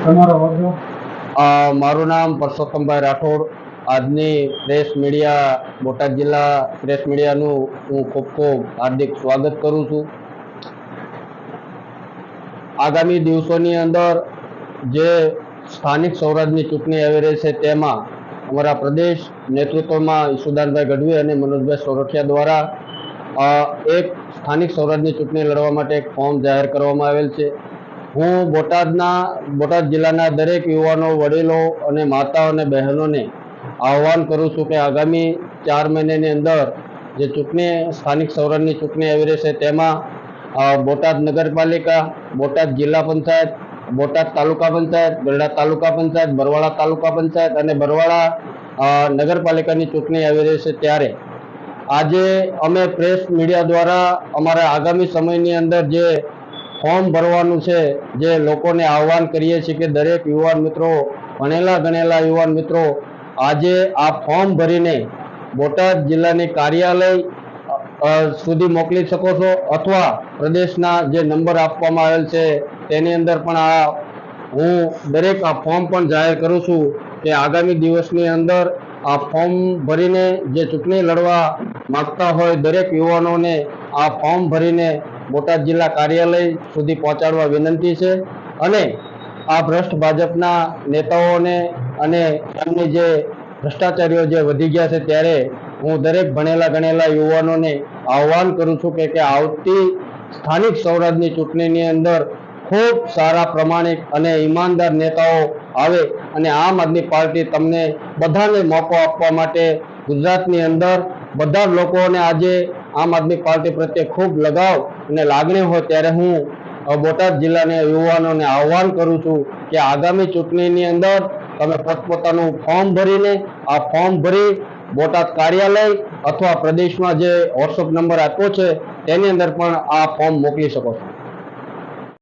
તમારો હોદ્દો? મારું નામ પરસોત્તમભાઈ રાઠોડ. આજની પ્રેસ મીડિયા, બોટાદ જિલ્લા પ્રેસ મીડિયાનું હું ખૂબ ખૂબ હાર્દિક સ્વાગત કરું છું. આગામી દિવસોની અંદર જે સ્થાનિક સ્વરાજની ચૂંટણી આવી રહી છે તેમાં અમારા પ્રદેશ નેતૃત્વમાં ઈશુદાનભાઈ ગઢવી અને મનોજભાઈ સોરઠિયા દ્વારા એક સ્થાનિક સ્વરાજની ચૂંટણી લડવા માટે એક ફોર્મ જાહેર કરવામાં આવેલ છે. હું બોટાદ જિલ્લાના દરેક યુવાનો, વડીલો અને માતાઓ અને બહેનોને આહ્વાન કરું છું કે આગામી 4 મહિનાની અંદર જે ચૂંટણી સ્થાનિક સ્વરાજની ચૂંટણી આવી રહી છે તેમાં બોટાદ નગરપાલિકા, બોટાદ જિલ્લા પંચાયત, બોટાદ તાલુકા પંચાયત, ગરડા તાલુકા પંચાયત, બરવાળા તાલુકા પંચાયત અને બરવાળા નગરપાલિકાની ચૂંટણી આવી રહી છે. ત્યારે આજે અમે પ્રેસ મીડિયા દ્વારા અમારા આગામી સમયની અંદર જે ફોર્મ ભરવાનું છે, જે લોકોને આહ્વાન કરીએ છીએ કે દરેક યુવાન મિત્રો, ભણેલા ગણેલા યુવાન મિત્રો આજે આ ફોર્મ ભરીને બોટાદ જિલ્લાની કાર્યાલય સુધી મોકલી શકો છો, અથવા પ્રદેશના જે નંબર આપવામાં આવેલ છે તેની અંદર પણ હું દરેક આ ફોર્મ પણ જાહેર કરું છું કે આગામી દિવસની અંદર આ ફોર્મ ભરીને જે ચૂંટણી લડવા માંગતા હોય દરેક યુવાનોને આ ફોર્મ ભરીને બોટાદ જિલ્લા કાર્યાલય સુધી પહોંચાડવા વિનંતી છે. અને આ ભ્રષ્ટ ભાજપના નેતાઓને અને એમની જે ભ્રષ્ટાચારીઓ જે વધી ગયા છે, ત્યારે હું દરેક ભણેલા ગણેલા યુવાનોને આહ્વાન કરું છું કે આવતી સ્થાનિક સ્વરાજની ચૂંટણીની અંદર ખૂબ સારા, પ્રમાણિક અને ઈમાનદાર નેતાઓ આવે અને આમ આદમી પાર્ટી તમને બધાને મોકો આપવા માટે ગુજરાતની અંદર બધા લોકોને આજે આમ આદમી પાર્ટી પ્રત્યે ખૂબ લગાવ અને લાગણી હોય ત્યારે હું બોટાદ જિલ્લાના યુવાનોને આહ્વાન કરું છું કે આગામી ચૂંટણીની અંદર તમે પોતપોતાનું ફોર્મ ભરીને આ ફોર્મ ભરી બોટાદ કાર્યાલય અથવા પ્રદેશમાં જે વોટ્સઅપ નંબર આપ્યો છે તેની અંદર પણ આ ફોર્મ મોકલી શકો છો.